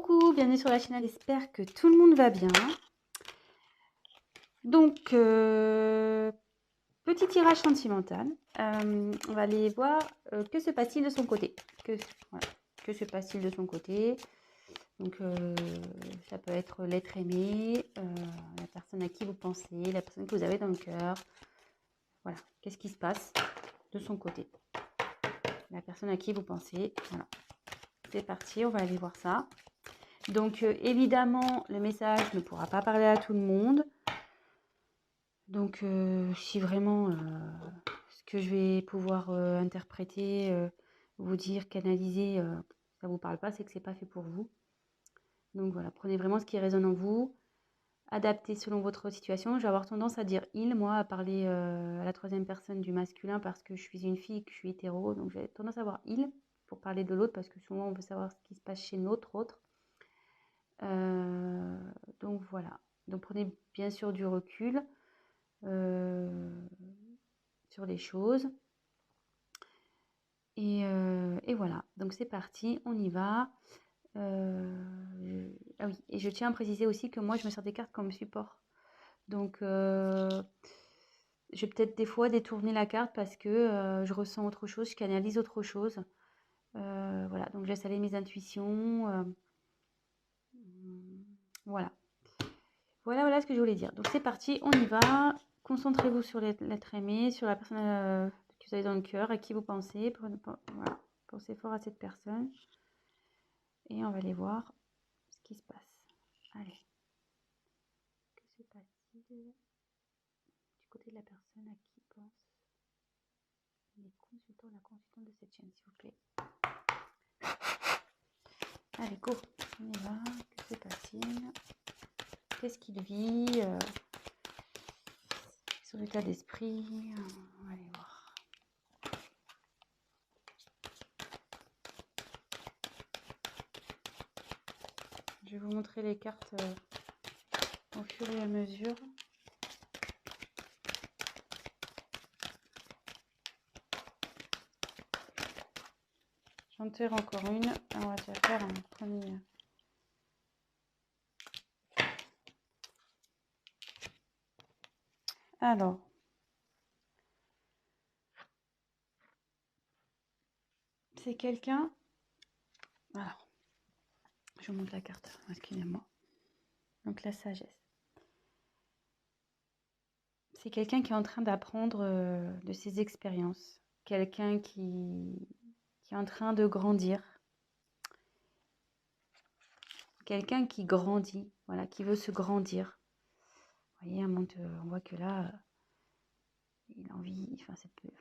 Coucou, bienvenue sur la chaîne, j'espère que tout le monde va bien. Donc, petit tirage sentimental. On va aller voir que se passe-t-il de son côté. Voilà, que se passe-t-il de son côté. Donc, ça peut être l'être aimé, la personne à qui vous pensez, la personne que vous avez dans le cœur. Voilà, qu'est-ce qui se passe de son côté. La personne à qui vous pensez. Voilà, c'est parti, on va aller voir ça. Donc, évidemment, le message ne pourra pas parler à tout le monde. Donc, si vraiment ce que je vais pouvoir interpréter, vous dire, canaliser, ça ne vous parle pas, c'est que ce n'est pas fait pour vous. Donc voilà, prenez vraiment ce qui résonne en vous, adaptez selon votre situation. Je vais avoir tendance à dire « il », moi, à parler à la troisième personne du masculin parce que je suis une fille et que je suis hétéro. Donc j'ai tendance à avoir « il » pour parler de l'autre parce que souvent on veut savoir ce qui se passe chez notre autre. Donc voilà, donc prenez bien sûr du recul sur les choses. Et voilà, donc c'est parti, on y va. Ah oui, et je tiens à préciser aussi que moi je me sers des cartes comme support. Donc je vais peut-être des fois détourner la carte parce que je ressens autre chose, je canalise autre chose. Voilà, donc je laisse aller mes intuitions. Voilà. Voilà ce que je voulais dire. Donc c'est parti, on y va. Concentrez-vous sur l'être aimé, sur la personne que vous avez dans le cœur, à qui vous pensez. Voilà. Pensez fort à cette personne. Et on va aller voir ce qui se passe. Allez. Que se passe-t-il du côté de la personne à qui pense les consultants, la consultante de cette chaîne, s'il vous plaît. Allez, go. On y va. Que se passe-t-il? Qu'est-ce qu'il vit? Son état d'esprit. On va aller voir. Je vais vous montrer les cartes au fur et à mesure. J'en tire encore une. On va déjà faire un premier. Alors. C'est quelqu'un. Alors. Je vous montre la carte. Excusez-moi. Donc la sagesse. C'est quelqu'un qui est en train d'apprendre de ses expériences. Quelqu'un qui est en train de grandir. Quelqu'un qui grandit, voilà, qui veut se grandir. Vous voyez, on voit que là, il a envie, enfin,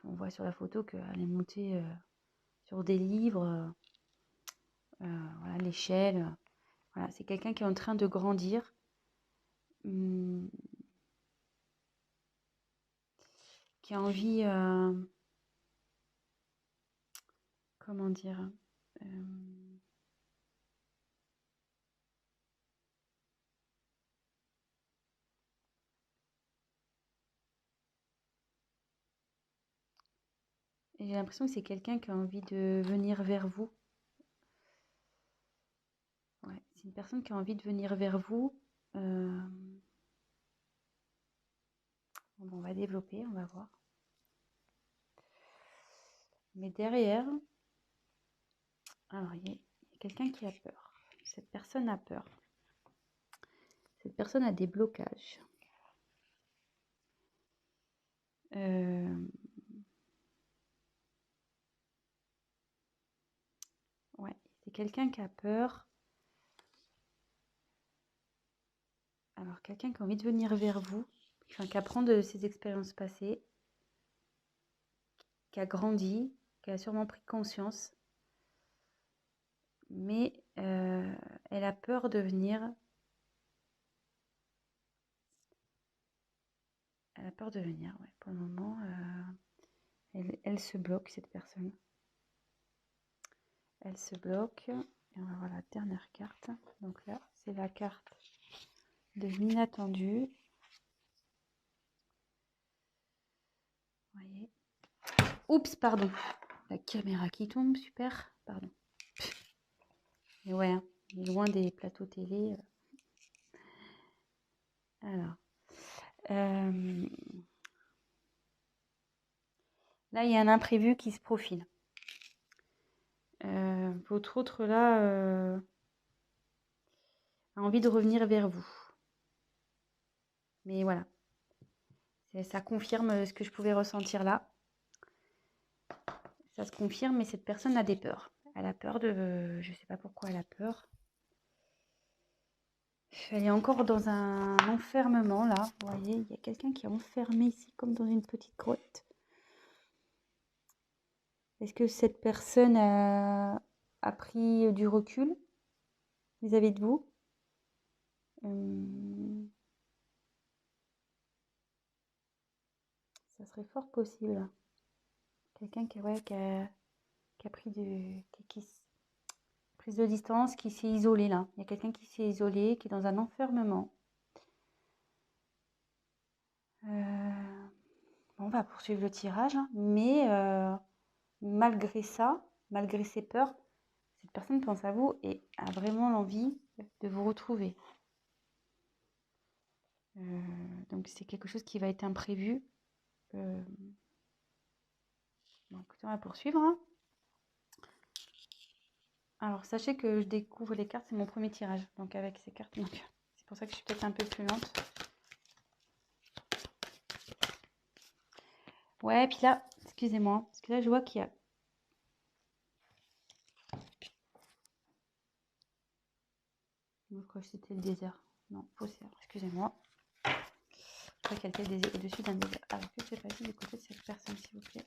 on voit sur la photo qu'elle est montée sur des livres, voilà, l'échelle. Voilà, c'est quelqu'un qui est en train de grandir. Qui a envie, comment dire, j'ai l'impression que c'est quelqu'un qui a envie de venir vers vous. Ouais, c'est une personne qui a envie de venir vers vous. Bon, on va développer, on va voir. Mais derrière, alors il y a quelqu'un qui a peur. Cette personne a peur. Cette personne a des blocages. Ouais, c'est quelqu'un qui a peur. Alors, quelqu'un qui a envie de venir vers vous, enfin, qui apprend de ses expériences passées, qui a grandi, qui a sûrement pris conscience, mais elle a peur de venir. Elle a peur de venir, ouais. Pour le moment, elle se bloque, cette personne. Elle se bloque. Et on va voir la dernière carte. Donc là, c'est la carte de l'inattendu. Vous voyez. Oups, pardon. La caméra qui tombe, super. Pardon. Et ouais, hein, loin des plateaux télé. Alors, là, il y a un imprévu qui se profile. Votre autre, là, a envie de revenir vers vous. Mais voilà, ça confirme ce que je pouvais ressentir là. Ça se confirme, mais cette personne a des peurs. Elle a peur de... Je ne sais pas pourquoi elle a peur. Elle est encore dans un enfermement, là. Vous voyez, il y a quelqu'un qui est enfermé ici, comme dans une petite grotte. Est-ce que cette personne a pris du recul vis-à-vis de vous? Ça serait fort possible. Quelqu'un qui, ouais, qui a pris prise de distance, qui s'est isolé là. Il y a quelqu'un qui s'est isolé, qui est dans un enfermement. On va poursuivre le tirage, hein, mais malgré ça, malgré ses peurs, cette personne pense à vous et a vraiment l'envie de vous retrouver. Donc c'est quelque chose qui va être imprévu. Bon, écoutez, on va poursuivre. Hein. Alors sachez que je découvre les cartes, c'est mon premier tirage. Donc avec ces cartes, c'est pour ça que je suis peut-être un peu plus lente. Ouais, puis là, excusez-moi, parce que là je vois qu'il y a... Je crois que c'était le désert. Non, faussaire, excusez-moi. Je crois qu'elle était au-dessus d'un désert. Alors que c'est passé du côté de cette personne, s'il vous plaît.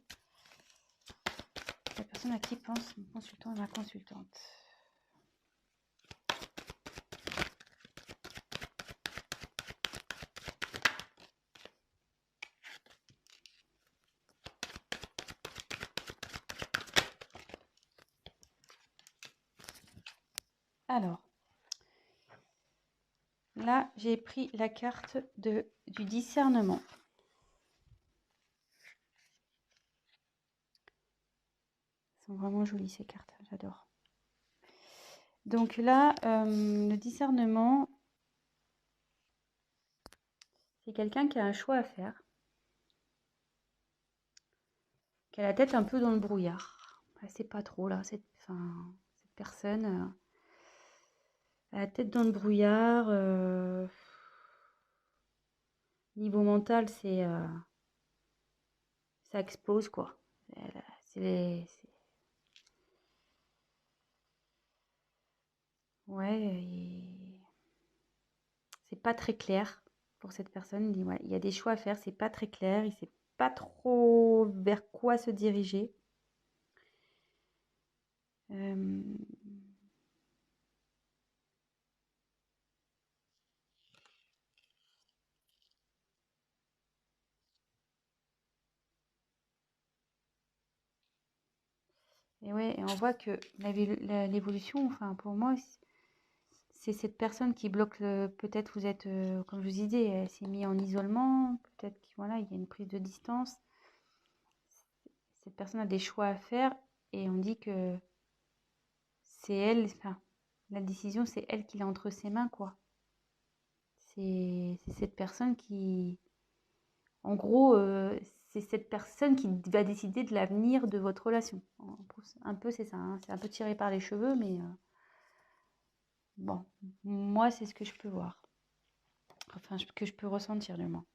La personne à qui pense mon consultant et ma consultante. Alors, là, j'ai pris la carte du discernement. Elles sont vraiment jolies ces cartes, j'adore. Donc là, le discernement, c'est quelqu'un qui a un choix à faire, qui a la tête un peu dans le brouillard. Elle sait pas trop là, cette personne a la tête dans le brouillard. Niveau mental, ça explose quoi. Ouais, c'est pas très clair pour cette personne. Il y a des choix à faire, c'est pas très clair. Il sait pas trop vers quoi se diriger. Et ouais, et on voit que l'évolution, enfin pour moi, c'est cette personne qui bloque peut-être vous êtes, comme je vous disais, elle s'est mise en isolement, peut-être qu'il voilà, il y a une prise de distance. Cette personne a des choix à faire et on dit que c'est elle, enfin, la décision, c'est elle qui l'a entre ses mains, quoi. C'est cette personne qui, en gros, c'est cette personne qui va décider de l'avenir de votre relation. Un peu, c'est ça, hein, c'est un peu tiré par les cheveux, mais bon, moi, c'est ce que je peux voir. Enfin, que je peux ressentir, du moins.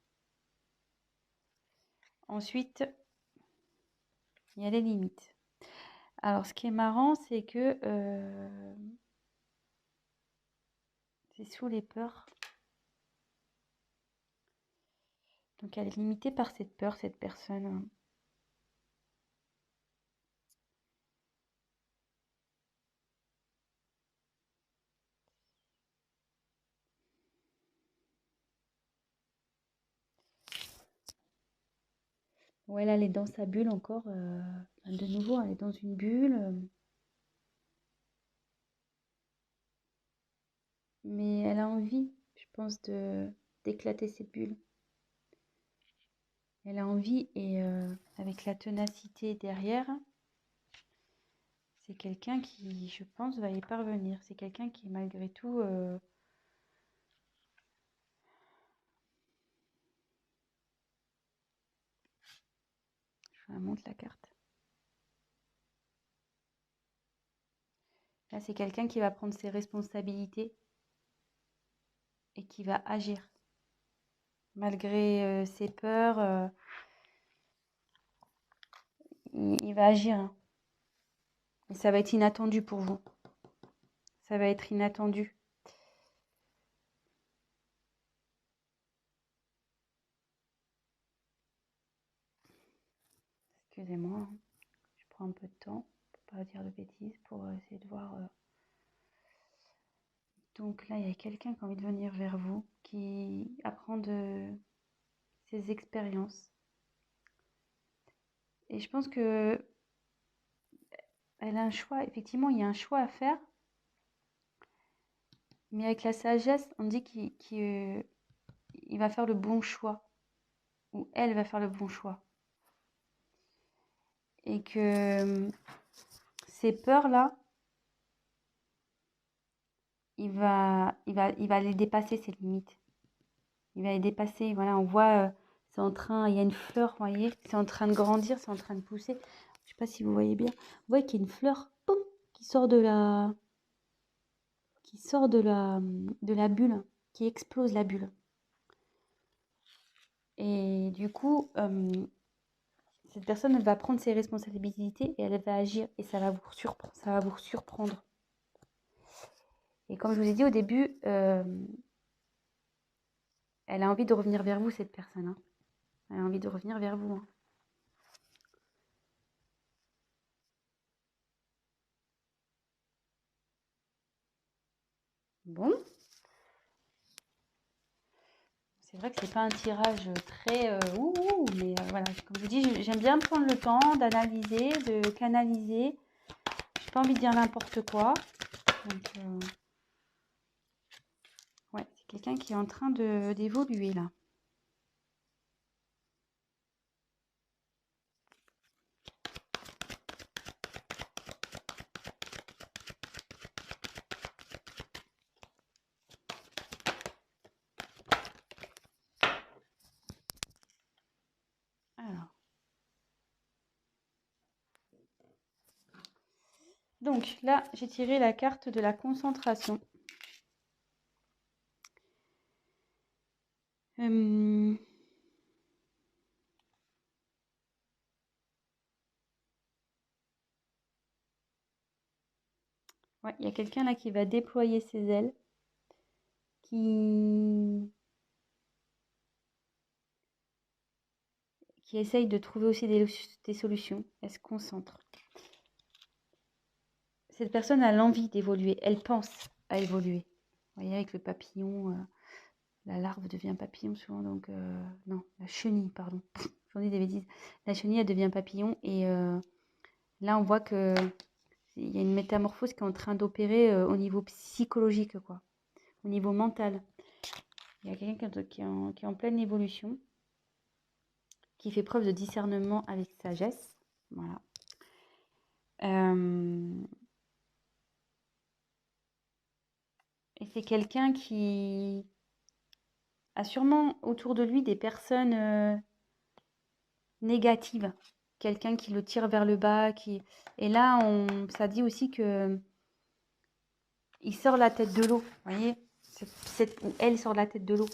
Ensuite, il y a les limites. Alors, ce qui est marrant, c'est que c'est sous les peurs. Donc, elle est limitée par cette peur, cette personne. Ouais, là, elle est dans sa bulle encore. De nouveau, elle est dans une bulle. Mais elle a envie, je pense, d'éclater cette bulle. Elle a envie et avec la ténacité derrière, c'est quelqu'un qui, je pense, va y parvenir. C'est quelqu'un qui, malgré tout, je vous montre la carte. Là, c'est quelqu'un qui va prendre ses responsabilités et qui va agir. Malgré ses peurs, il va agir. Hein. Et ça va être inattendu pour vous. Ça va être inattendu. Excusez-moi, hein. Je prends un peu de temps pour pas dire de bêtises, pour essayer de voir. Donc là, il y a quelqu'un qui a envie de venir vers vous, qui apprend de ses expériences. Et je pense que elle a un choix. Effectivement, il y a un choix à faire. Mais avec la sagesse, on dit qu'il va faire le bon choix. Ou elle va faire le bon choix. Et que ces peurs-là, il va les dépasser, ces limites. Il va les dépasser. Voilà, on voit, c'est en train, il y a une fleur, vous voyez, c'est en train de grandir, c'est en train de pousser. Je ne sais pas si vous voyez bien. Vous voyez qu'il y a une fleur, poum, qui sort de la bulle, qui explose la bulle. Et du coup, cette personne, elle va prendre ses responsabilités et elle va agir. Et ça va vous surprendre. Et comme je vous ai dit au début, elle a envie de revenir vers vous, cette personne. Hein. Elle a envie de revenir vers vous. Hein. Bon. C'est vrai que c'est pas un tirage très mais voilà, comme je vous dis, j'aime bien prendre le temps d'analyser, de canaliser. J'ai pas envie de dire n'importe quoi. Donc, ouais, c'est quelqu'un qui est en train d'évoluer là. Alors. Donc là, j'ai tiré la carte de la concentration. Ouais, il y a quelqu'un là qui va déployer ses ailes, qui essaye de trouver aussi des solutions. Elle se concentre. Cette personne a l'envie d'évoluer. Elle pense à évoluer. Vous voyez, avec le papillon, la larve devient papillon souvent. Donc, non, la chenille, pardon. J'en dis des bêtises. La chenille, elle devient papillon. Et là, on voit que il y a une métamorphose qui est en train d'opérer au niveau psychologique, quoi. Au niveau mental. Il y a quelqu'un qui est en pleine évolution, qui fait preuve de discernement avec sagesse. Voilà. Et c'est quelqu'un qui a sûrement autour de lui des personnes négatives. Quelqu'un qui le tire vers le bas. Et là, ça dit aussi que il sort la tête de l'eau. Vous voyez, ou elle sort la tête de l'eau.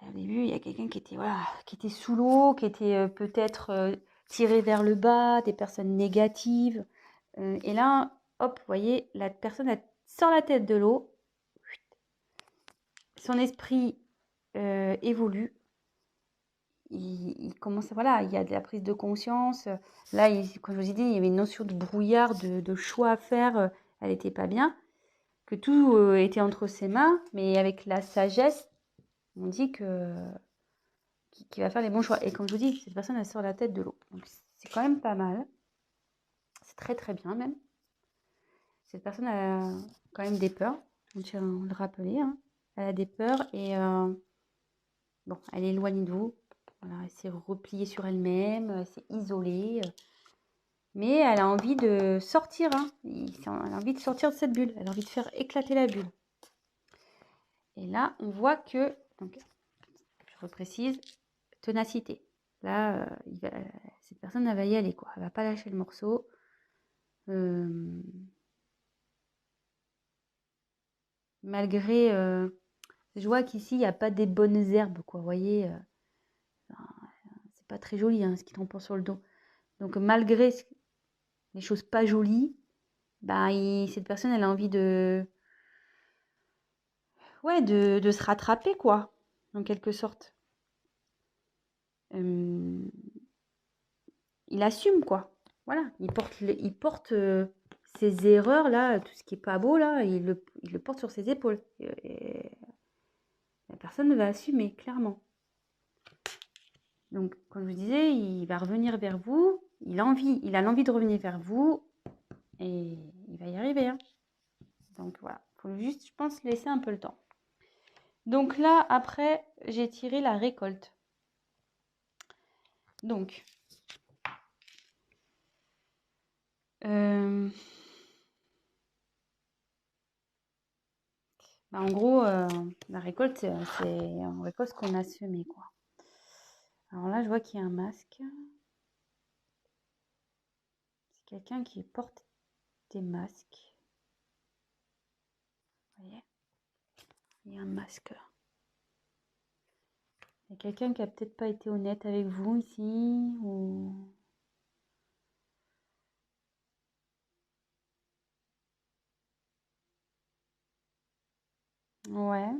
Au début, il y a quelqu'un qui était sous l'eau, qui était peut-être tiré vers le bas, des personnes négatives. Et là, hop, vous voyez, la personne elle sort la tête de l'eau. Son esprit évolue. Il commence, voilà, il y a de la prise de conscience. Là, comme je vous ai dit, il y avait une notion de brouillard, de choix à faire. Elle n'était pas bien. Que tout était entre ses mains, mais avec la sagesse, on dit qu'il va faire les bons choix. Et comme je vous dis, cette personne, elle sort la tête de l'eau. Donc, c'est quand même pas mal. C'est très, très bien, même. Cette personne a quand même des peurs. On tient à le rappeler. Hein. Elle a des peurs et bon, elle est éloignée de vous. Voilà, elle s'est repliée sur elle-même, elle s'est isolée. Mais elle a envie de sortir, hein. Elle a envie de sortir de cette bulle. Elle a envie de faire éclater la bulle. Et là, on voit que, donc, je reprécise, ténacité. Là, cette personne, elle va y aller, quoi. Elle va pas lâcher le morceau. Malgré, je vois qu'ici, il n'y a pas des bonnes herbes, quoi. Vous voyez, c'est pas très joli, hein, ce qui tombe sur le dos. Donc, malgré les choses pas jolies, bah, cette personne, elle a envie ouais, de se rattraper, quoi, en quelque sorte. Il assume, quoi. Voilà, il porte ses erreurs, là, tout ce qui est pas beau, là, il le porte sur ses épaules. Et la personne va assumer, clairement. Donc, comme je vous disais, il va revenir vers vous, il a l'envie de revenir vers vous, et il va y arriver, hein. Donc, voilà, il faut juste, je pense, laisser un peu le temps. Donc là, après, j'ai tiré la récolte. Donc, bah, en gros, la récolte, c'est on récolte ce qu'on a semé, quoi. Alors là, je vois qu'il y a un masque. C'est quelqu'un qui porte des masques. Vous voyez? Il y a un masque. Il y a quelqu'un qui a peut-être pas été honnête avec vous ici, ou... Ouais.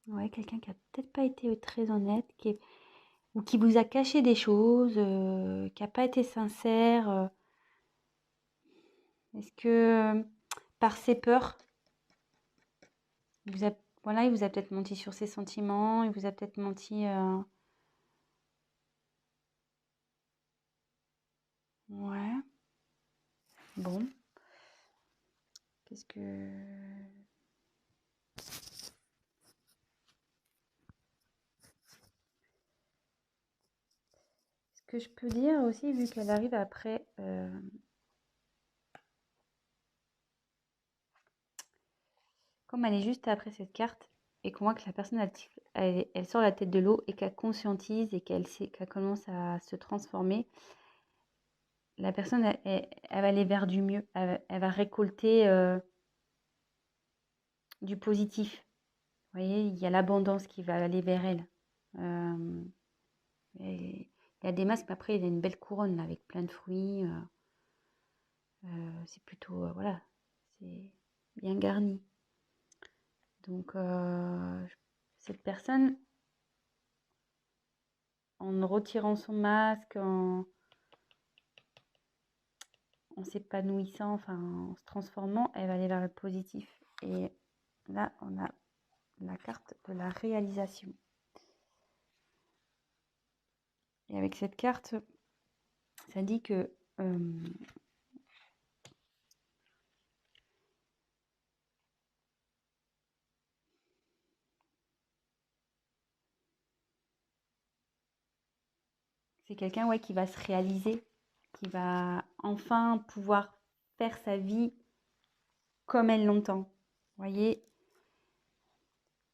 Ouais, quelqu'un qui a peut-être pas été très honnête, ou qui vous a caché des choses, qui a pas été sincère. Est-ce que par ses peurs, voilà, il vous a peut-être menti sur ses sentiments, il vous a peut-être menti. Ouais. Bon. Qu'est-ce que ce que je peux dire aussi, vu qu'elle arrive après, comme elle est juste après cette carte, et qu'on voit que la personne elle sort la tête de l'eau et qu'elle conscientise et qu'elle commence à se transformer, la personne elle va aller vers du mieux, elle va récolter du positif. Vous voyez, il y a l'abondance qui va aller vers elle. Euh, et il y a des masques, mais après il y a une belle couronne là, avec plein de fruits. C'est plutôt, voilà, c'est bien garni. Donc, cette personne, en retirant son masque, en s'épanouissant, enfin, en se transformant, elle va aller vers le positif. Et là, on a la carte de la réalisation. Et avec cette carte, ça dit que c'est quelqu'un, ouais, qui va se réaliser, qui va enfin pouvoir faire sa vie comme elle l'entend. Vous voyez?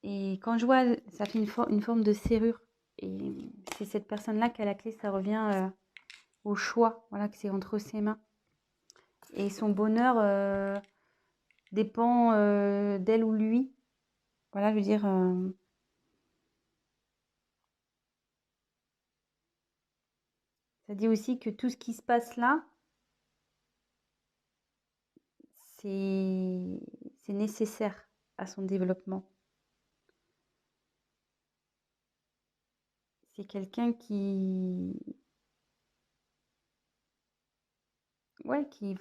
Et quand je vois, ça fait une forme de serrure. Et c'est cette personne-là qui a la clé, ça revient au choix, voilà, que c'est entre ses mains. Et son bonheur dépend d'elle ou lui. Voilà, je veux dire, ça dit aussi que tout ce qui se passe là, c'est nécessaire à son développement. C'est quelqu'un ouais, qui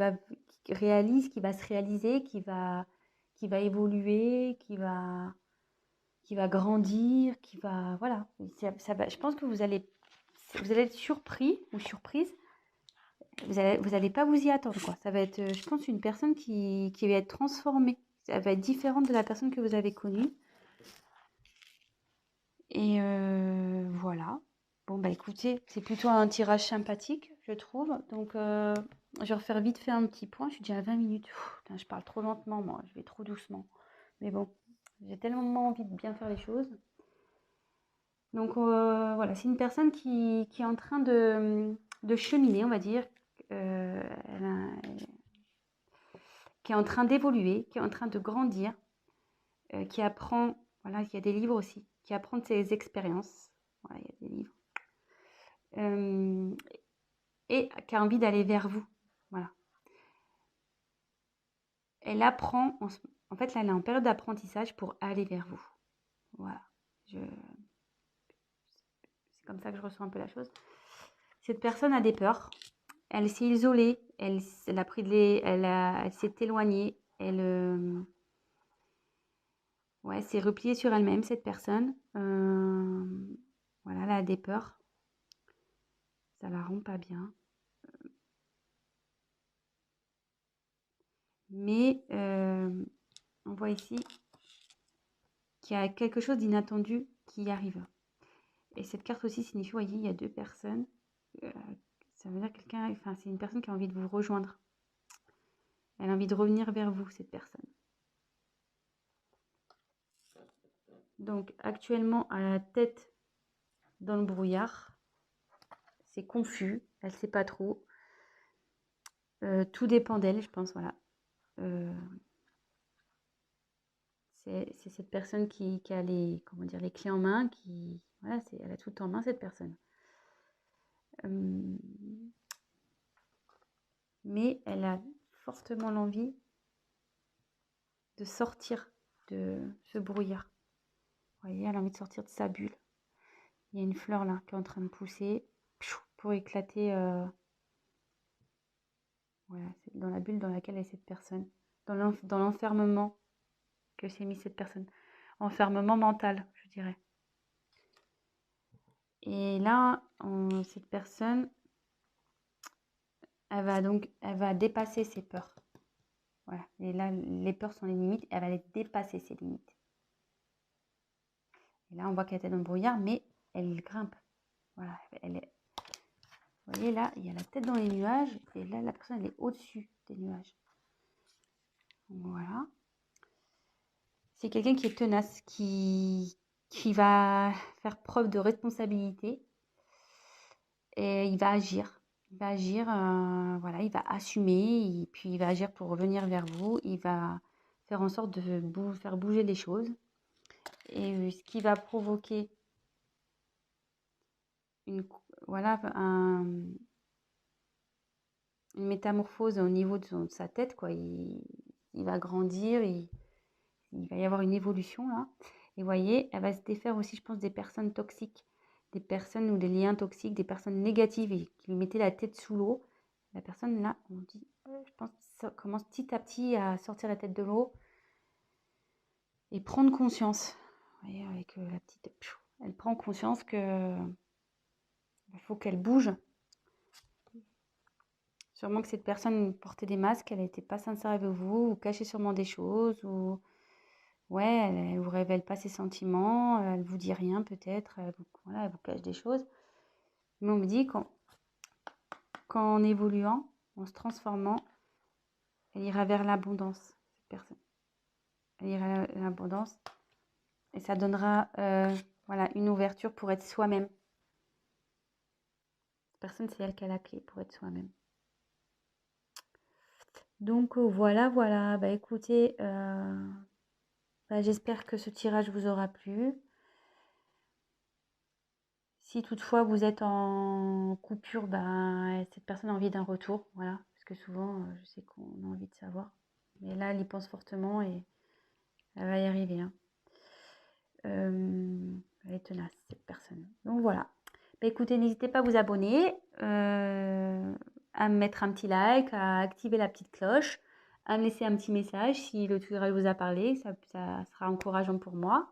réalise, qui va se réaliser, qui va évoluer, qui va grandir, qui va, voilà. Je pense que vous allez être surpris ou surprise. Vous allez pas vous y attendre, quoi. Ça va être, je pense, une personne qui va être transformée. Ça va être différente de la personne que vous avez connue. Et voilà. Bon, bah écoutez, c'est plutôt un tirage sympathique, je trouve. Donc, je vais refaire vite fait un petit point. Je suis déjà à 20 minutes. Putain, je parle trop lentement, moi. Je vais trop doucement. Mais bon, j'ai tellement envie de bien faire les choses. Donc, voilà, c'est une personne qui est en train de cheminer, on va dire. Elle qui est en train d'évoluer, qui est en train de grandir, qui apprend, voilà, il y a des livres aussi, qui apprend de ses expériences. Voilà, il y a des livres. Et qui a envie d'aller vers vous. Voilà. Elle apprend, en fait, là, elle est en période d'apprentissage pour aller vers vous. Voilà. C'est comme ça que je ressens un peu la chose. Cette personne a des peurs. Elle s'est isolée. Elle a pris elle s'est éloignée. Elle ouais, s'est repliée sur elle-même, cette personne. Voilà, elle a des peurs. Ça la rend pas bien. Mais on voit ici qu'il y a quelque chose d'inattendu qui arrive. Et cette carte aussi signifie, vous voyez, il y a deux personnes. Ça veut dire quelqu'un, enfin, c'est une personne qui a envie de vous rejoindre. Elle a envie de revenir vers vous, cette personne. Donc, actuellement, à la tête dans le brouillard, c'est confus, elle ne sait pas trop. Tout dépend d'elle, je pense, voilà. C'est cette personne qui a les, comment dire, les clés en main, qui, voilà, elle a tout en main, cette personne. Mais elle a fortement l'envie de sortir de ce brouillard. Vous voyez, elle a envie de sortir de sa bulle. Il y a une fleur là qui est en train de pousser pour éclater. Voilà, c'est dans la bulle dans laquelle est cette personne. Dans l'enfermement que s'est mis cette personne. Enfermement mental, je dirais. Et là, cette personne, elle va dépasser ses peurs. Voilà. Et là, les peurs sont les limites. Elle va les dépasser, ses limites. Et là, on voit qu'elle était dans le brouillard, mais elle grimpe. Voilà. Vous voyez, là, il y a la tête dans les nuages. Et là, la personne, elle est au-dessus des nuages. Voilà. C'est quelqu'un qui est tenace, qui va faire preuve de responsabilité. Et il va agir. Il va agir, voilà, il va assumer. Et puis, il va agir pour revenir vers vous. Il va faire en sorte de faire bouger les choses. Et ce qui va provoquer voilà, une métamorphose au niveau de sa tête, quoi. Il va grandir, il va y avoir une évolution là. Et vous voyez, elle va se défaire aussi, je pense, des personnes toxiques, des personnes ou des liens toxiques, des personnes négatives et qui lui mettaient la tête sous l'eau. La personne là, on dit, je pense, ça commence petit à petit à sortir la tête de l'eau et prendre conscience. Vous voyez, avec la petite, elle prend conscience que il faut qu'elle bouge. Sûrement que cette personne portait des masques, elle n'était pas sincère avec vous, ou cachait sûrement des choses, ou ouais, elle vous révèle pas ses sentiments, elle vous dit rien peut-être, voilà, elle vous cache des choses. Mais on me dit qu'en évoluant, en se transformant, elle ira vers l'abondance, cette personne. Elle ira vers l'abondance et ça donnera voilà, une ouverture pour être soi-même. Cette personne, c'est elle qui a la clé pour être soi-même. Donc voilà, voilà. Bah écoutez, bah, j'espère que ce tirage vous aura plu. Si toutefois vous êtes en coupure, bah, cette personne a envie d'un retour, voilà. Parce que souvent, je sais qu'on a envie de savoir. Mais là, elle y pense fortement et elle va y arriver, hein. Elle est tenace, cette personne. Donc voilà. Bah, écoutez, n'hésitez pas à vous abonner, à me mettre un petit like, à activer la petite cloche, à me laisser un petit message si le tirage vous a parlé. Ça sera encourageant pour moi.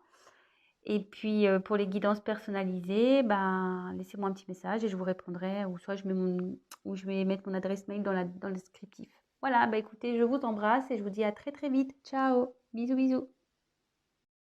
Et puis, pour les guidances personnalisées, ben, laissez-moi un petit message et je vous répondrai ou soit je vais mettre mon adresse mail dans le descriptif. Voilà, bah, écoutez, je vous embrasse et je vous dis à très, très vite. Ciao! Bisous, bisous!